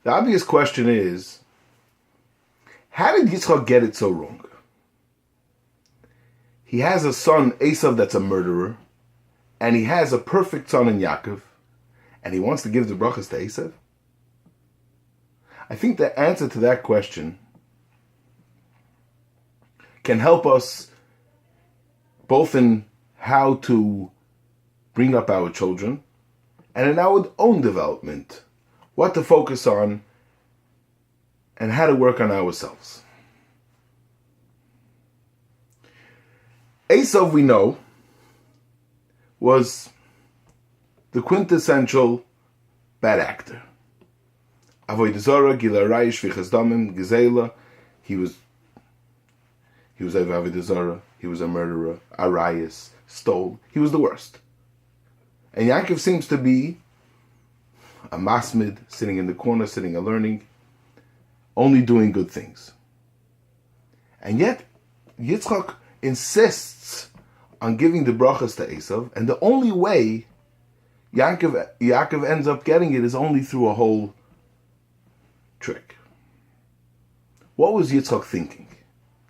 The obvious question is, how did Yitzchock get it so wrong? He has a son, Eisav, that's a murderer, and he has a perfect son in Yaakov, and he wants to give the Brochos to Eisav? I think the answer to that question can help us both in how to bring up our children and in our own development, what to focus on and how to work on ourselves. Eisav, we know, was the quintessential bad actor. Avodah Zarah, Gila Raish, Vichas Damim, Gezela. He was Avodah Zarah. He was a murderer, Arayas, stole. He was the worst. And Yaakov seems to be a masmid, sitting in the corner, sitting and learning, only doing good things. And yet, Yitzchock insists on giving the brachas to Eisav, and the only way Yaakov ends up getting it is only through a whole trick. What was Yitzchock thinking?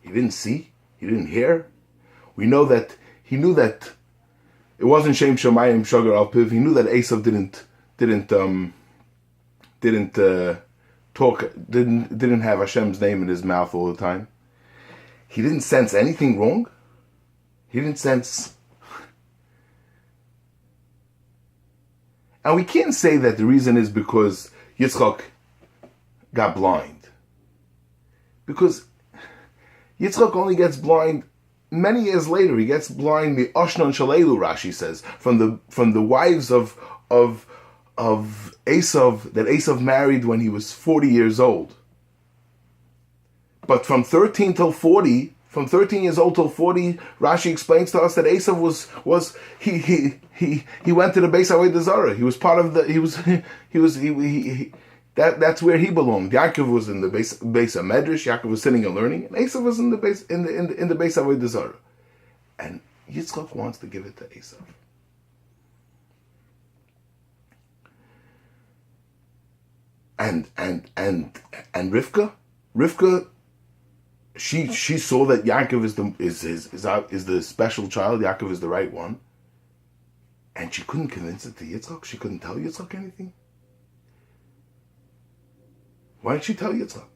He didn't see, he didn't hear. We know that he knew that it wasn't Shem Shemayim Shagar Al Piv. He knew that Eisav didn't have Hashem's name in his mouth all the time. He didn't sense anything wrong. He didn't sense. And we can't say that the reason is because Yitzchock got blind. Because Yitzchock only gets blind many years later. He gets blind, the Oshnon Shalelu, Rashi says, from the wives of Eisav, that Eisav married when he was 40 years old. But from 13 till 40, from 13 years old till 40, Rashi explains to us that Eisav he went to the Beis Avodah Zarah. He was part of that's where he belonged. Yaakov was in the Beis Medrash. Yaakov was sitting and learning, and Eisav was in the Beis Avodah Zarah. And Yitzchock wants to give it to Eisav. And Rivkah, she saw that Yaakov is the special child. Yaakov is the right one, and she couldn't convince it to Yitzchock. She couldn't tell Yitzchock anything. Why didn't she tell Yitzchock?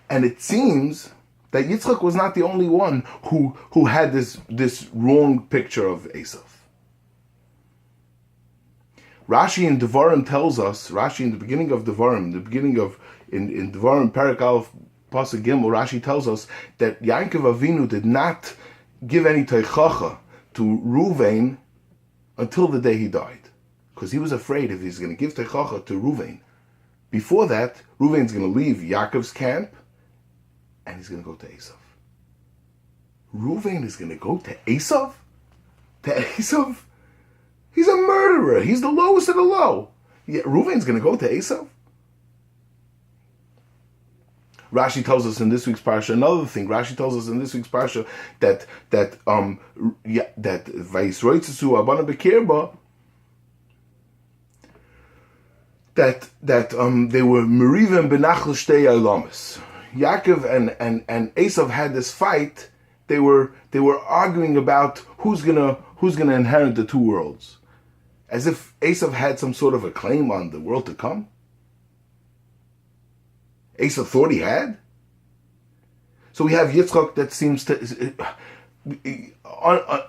And it seems that Yitzchock was not the only one who had this wrong picture of Eisav. Rashi in Devarim tells us, Rashi in the beginning of Devarim, in Devarim Perek Aleph Pasuk Gimel, Rashi tells us that Yaakov Avinu did not give any teichacha to Reuvein until the day he died. Because he was afraid if he's going to give teichacha to Reuvein, before that, Reuvein's going to leave Yaakov's camp and he's going to go to Eisav. Reuvein is going to go to Eisav? To Eisav? He's a murderer. He's the lowest of the low. Yet Reuvein's going to go to Eisav? Rashi tells us in this week's parsha another thing. Rashi tells us in this week's parsha that Vayisroitzesu Abana Bekirba, that they were Merivim Benachal Shtei Alamis. Yaakov and Eisav had this fight. They were arguing about who's gonna inherit the two worlds, as if Eisav had some sort of a claim on the world to come. Eisav thought he had. So we have Yitzchock that seems to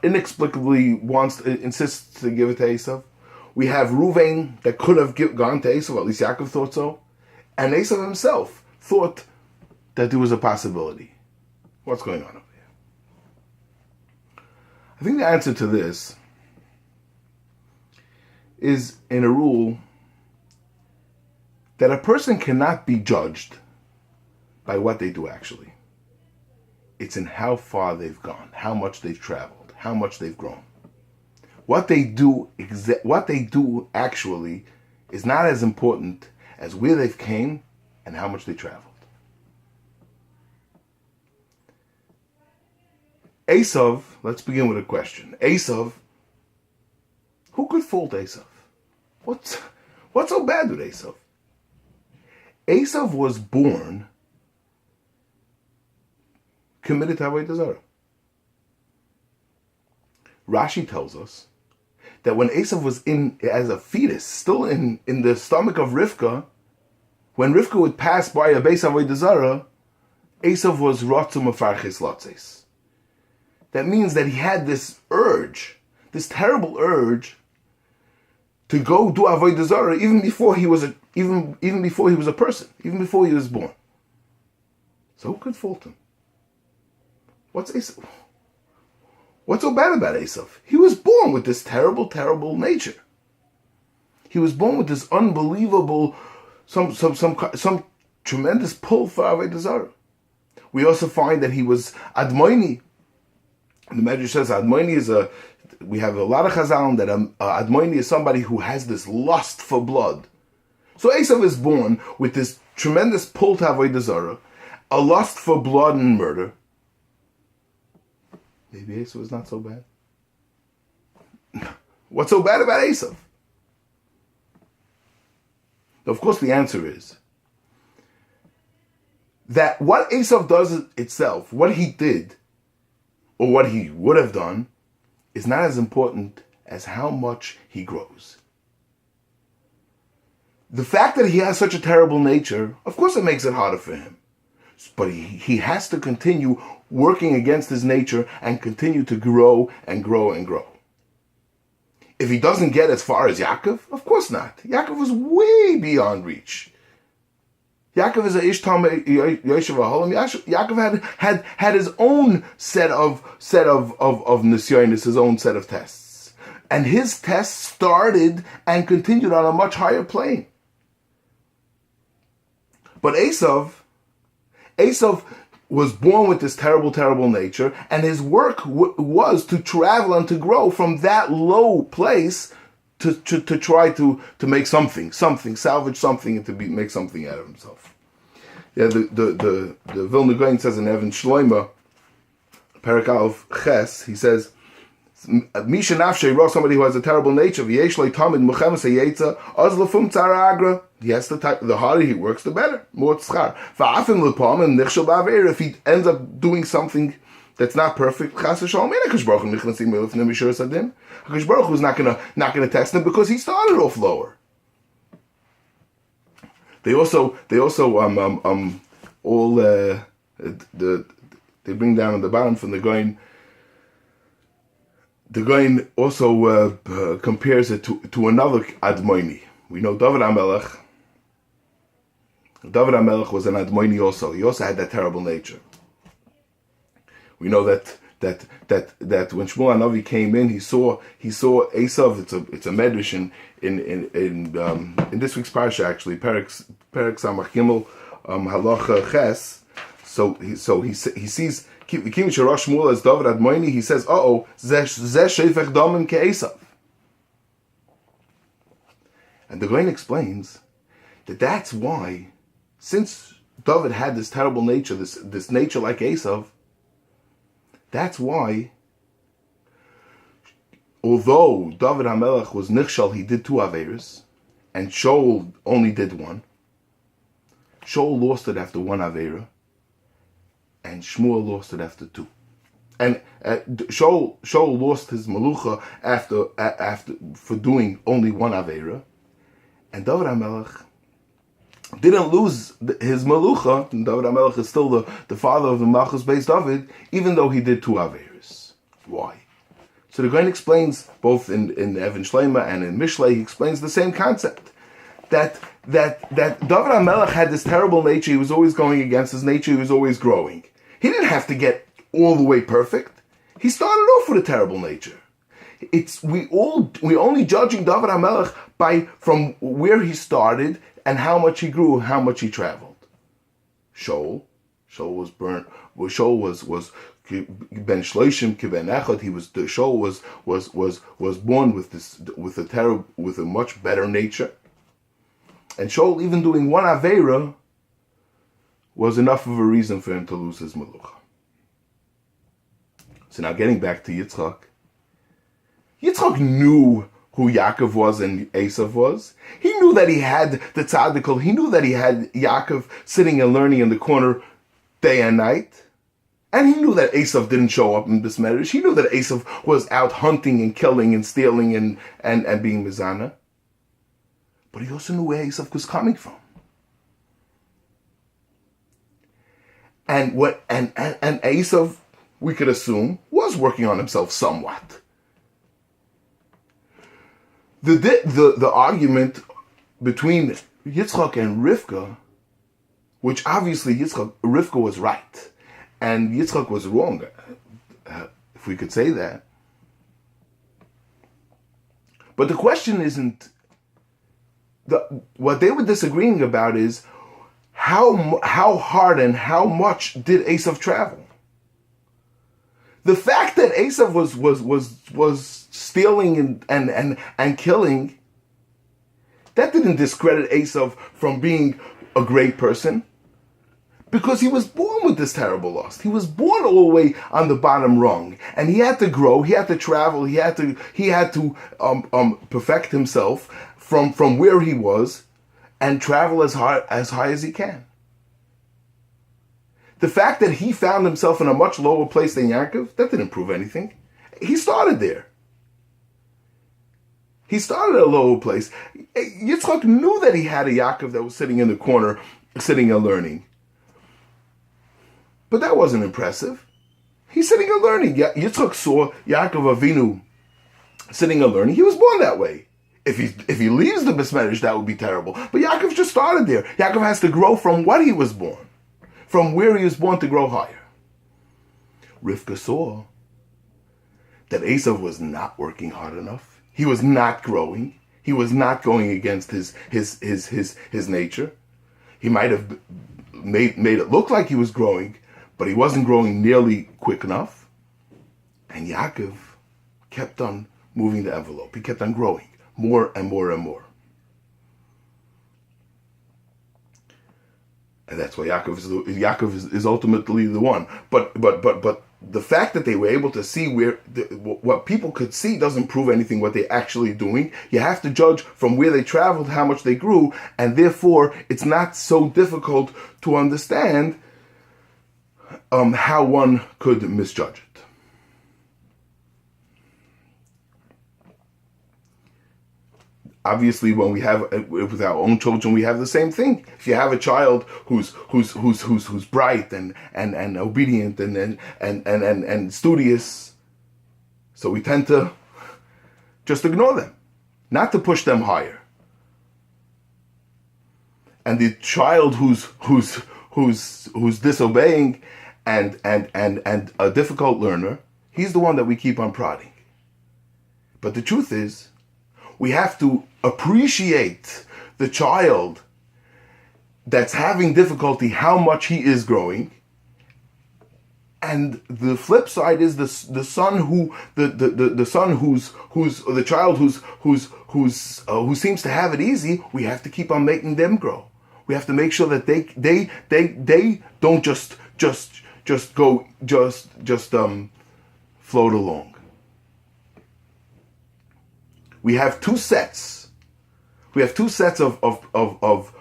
inexplicably insists to give it to Eisav. We have Reuvein that could have gone to Eisav, at least Yaakov thought so. And Eisav himself thought that there was a possibility. What's going on over here? I think the answer to this is in a rule that a person cannot be judged by what they do actually. It's in how far they've gone, how much they've traveled, how much they've grown. What they do actually is not as important as where they've came and how much they traveled. Eisav, let's begin with a question. Eisav, who could fault Eisav? What's so bad with Eisav? Eisav was born committed to Avodah Zarah. Rashi tells us that when Eisav was as a fetus, still in the stomach of Rivkah, when Rivkah would pass by a base Avodah Zarah, Eisav was rotzum afarches lotzes. That means that he had this urge, this terrible urge, to go do Avodah Zarah even before he was a person, even before he was born. So who could fault him? What's so bad about Eisav? He was born with this terrible, terrible nature. He was born with this unbelievable, some tremendous pull for Avodah Zarah. We also find that he was Admoini. The Medrash says Admoini we have a lot of Chazal that Admoini is somebody who has this lust for blood. So Eisav is born with this tremendous pull to Avodah Zarah, a lust for blood and murder. Maybe Eisav is not so bad. What's so bad about Eisav? Of course, the answer is that what Eisav does itself, what he did, or what he would have done, is not as important as how much he grows. The fact that he has such a terrible nature, of course it makes it harder for him. But he has to continue working against his nature and continue to grow and grow and grow. If he doesn't get as far as Yaakov, of course not. Yaakov was way beyond reach. Yaakov is a Ishtam Yoshev Aholim. Yaakov had his own set of nisyonis, his own set of tests, and his tests started and continued on a much higher plane. But Eisav was born with this terrible, terrible nature, and his work was to travel and to grow from that low place to try to make something, salvage something, and to make something out of himself. Yeah, the Vilna Gaon says in Evan Shloima, Perek Aleph Ches, he says, Misha Nafshe, somebody who has a terrible nature, V'yesh lo tamid muchemes hayetza, oz lefum tzara agra. Yes, the harder he works, the better. More tzchar. Va'afim lepom and nichshel ba'aver. If he ends up doing something that's not perfect, chas v'shalom, Hakadosh Baruch Hu nichnasim elifnei mishur sadim. Hakadosh Baruch Hu is not gonna test him because he started off lower. They also they bring down on the bottom from the Gaon. The Gaon also compares it to another Admoini. We know David HaMelech. David HaMelech was an Admoini also. He also had that terrible nature. We know that when Shmuel HaNavi came in, he saw Eisav. It's a medrash in this week's parsha actually. Perek Samach Gimel Halacha Ches. So he sees. He says, zeh sheifech damim ke'Eisav. And the Gaon explains that that's why, since David had this terrible nature, this nature like Eisav, that's why, although David HaMelech was nichshal, he did 2 averos, and Shaul only did 1. Shaul lost it after 1 avera, and Shmuel lost it after 2. And Shaul lost his melucha after for doing only 1 avera, and David HaMelech didn't lose his melucha. And David HaMelech is still the father of the Malchus based David, even though he did 2 averos. Why? So the Gaon explains both in Evan Shleima and in Mishlei. He explains the same concept that David HaMelech had this terrible nature. He was always going against his nature. He was always growing. He didn't have to get all the way perfect. He started off with a terrible nature. We only judging David HaMelech from where he started and how much he grew, how much he traveled. Shaul was burnt. Shaul was ben shloishim ki ben echad. Shaul was born with a much better nature. And Shaul, even doing 1 aveira, was enough of a reason for him to lose his melucha. So now getting back to Yitzchock. Yitzchock knew who Yaakov was and Eisav was. He knew that he had the tzaddik. He knew that he had Yaakov sitting and learning in the corner day and night. And he knew that Eisav didn't show up in this marriage. He knew that Eisav was out hunting and killing and stealing and being mizana. But he also knew where Eisav was coming from. And Eisav, we could assume, was working on himself somewhat. The argument between Yitzchock and Rivkah, which obviously Rivkah was right, and Yitzchock was wrong, if we could say that. But the question isn't, what they were disagreeing about is, how hard and how much did Eisav travel? The fact that Eisav was stealing and killing, that didn't discredit Eisav from being a great person, because he was born with this terrible lust. He was born all the way on the bottom rung, and he had to grow. He had to travel. He had to perfect himself from where he was, and travel as high as he can. The fact that he found himself in a much lower place than Yaakov, that didn't prove anything. He started there. He started at a lower place. Yitzchock knew that he had a Yaakov that was sitting in the corner, sitting and learning. But that wasn't impressive. He's sitting and learning. Yitzchock saw Yaakov Avinu sitting and learning. He was born that way. If he leaves the Bismerish, that would be terrible. But Yaakov just started there. Yaakov has to grow from what he was born, from where he was born, to grow higher. Rivkah saw that Eisav was not working hard enough. He was not growing. He was not going against his nature. He might have made it look like he was growing, but he wasn't growing nearly quick enough. And Yaakov kept on moving the envelope. He kept on growing more and more and more. And that's why Yaakov is ultimately the one. But the fact that they were able to see what people could see doesn't prove anything what they're actually doing. You have to judge from where they traveled, how much they grew, and therefore it's not so difficult to understand how one could misjudge it. Obviously, when we have with our own children, we have the same thing. If you have a child who's bright and obedient and studious, so we tend to just ignore them, not to push them higher. And the child who's disobeying and a difficult learner, he's the one that we keep on prodding. But the truth is, we have to appreciate the child that's having difficulty, how much he is growing. And the flip side is the child who seems to have it easy. We have to keep on making them grow. We have to make sure that they don't just float along. We have two sets. We have two sets of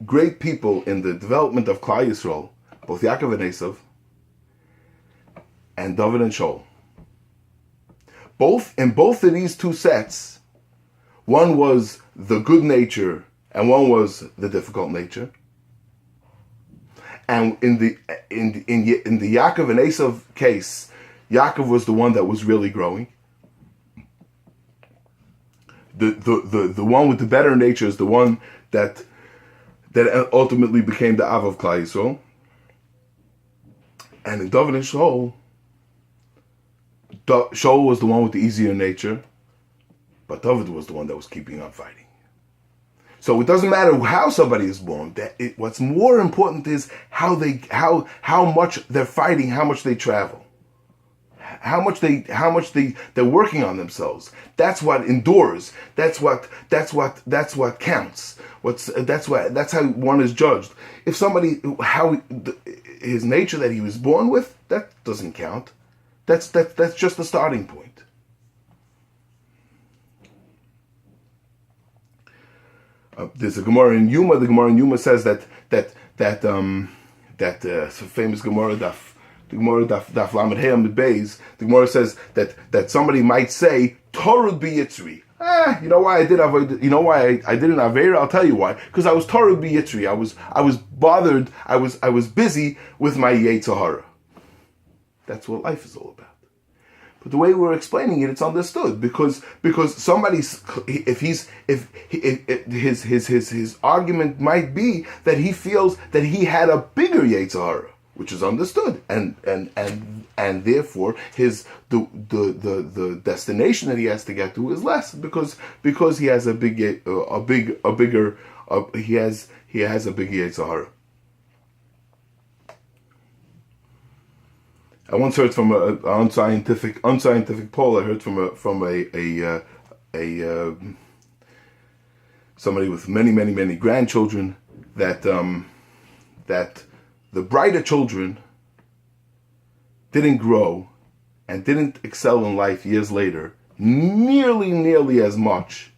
great people in the development of Klal Yisrael, both Yaakov and Eisav, and David and Shaul. In both of these two sets, one was the good nature and one was the difficult nature. And in the Yaakov and Eisav case, Yaakov was the one that was really growing. The one with the better nature is the one that ultimately became the Av of Klal Yisrael. And in David and Shaul was the one with the easier nature, but David was the one that was keeping on fighting. So it doesn't matter how somebody is born. What's more important is how much they're fighting, how much they travel. How much they're working on themselves. That's what endures. That's what counts. That's how one is judged. If somebody his nature that he was born with, that doesn't count. That's just the starting point. There's a Gemara in Yuma. The Gemara in Yuma says that famous Gemara the Gemara Daf Lamed Hey Amid Beis. The Gemara says that somebody might say Torah B'Yitzri. You know why I did avoid? You know why I didn't Aveira? I'll tell you why. Because I was Torah B'Yitzri. I was bothered. I was busy with my Yetzer Hara. That's what life is all about. But the way we're explaining it, it's understood because somebody's his argument might be that he feels that he had a bigger Yetzer Hara, which is understood, and therefore the destination that he has to get to is less because he has a bigger Yetzer Hara. I once heard from an unscientific poll. I heard from somebody with many grandchildren that the brighter children didn't grow and didn't excel in life years later nearly as much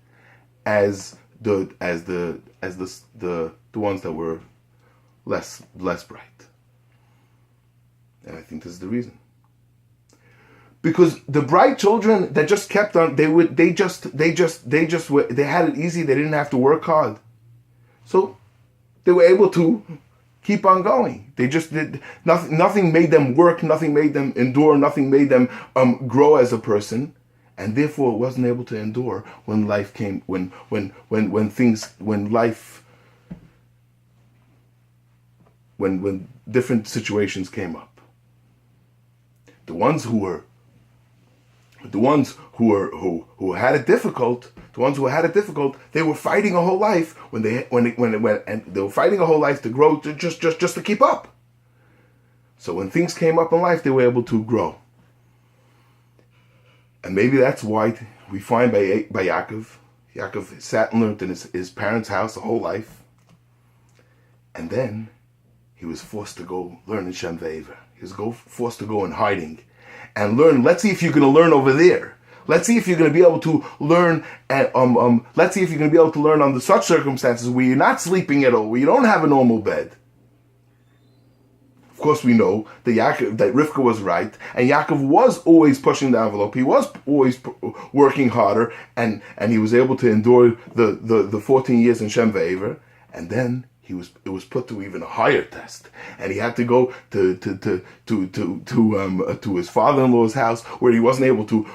as the ones that were less bright. And I think this is the reason. Because the bright children that just kept on, they had it easy. They didn't have to work hard, so they were able to keep on going. They just did nothing. Nothing made them work. Nothing made them endure. Nothing made them grow as a person, and therefore it wasn't able to endure when life came. When different situations came up. The ones who had it difficult, they were fighting a whole life and they were fighting a whole life to grow, just to keep up. So when things came up in life, they were able to grow. And maybe that's why we find by Yaakov sat and learned in his parents' house a whole life, and then he was forced to go learn in Shem Ve'ever. He was forced to go in hiding and learn. Let's see if you're going to learn over there. Let's see if you're going to be able to learn. Let's see if you're going to be able to learn under such circumstances where you're not sleeping at all, where you don't have a normal bed. Of course, we know that Rivkah was right, and Yaakov was always pushing the envelope. He was always working harder, and he was able to endure the 14 years in Shem Ve'ever, and then it was put to even a higher test, and he had to go to his father-in-law's house where he wasn't able to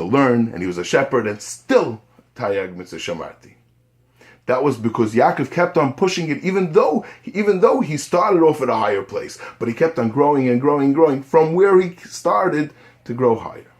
learn, and he was a shepherd, and still Tayag Mitzvah Shamarti. That was because Yaakov kept on pushing it, even though he started off at a higher place, but he kept on growing from where he started to grow higher.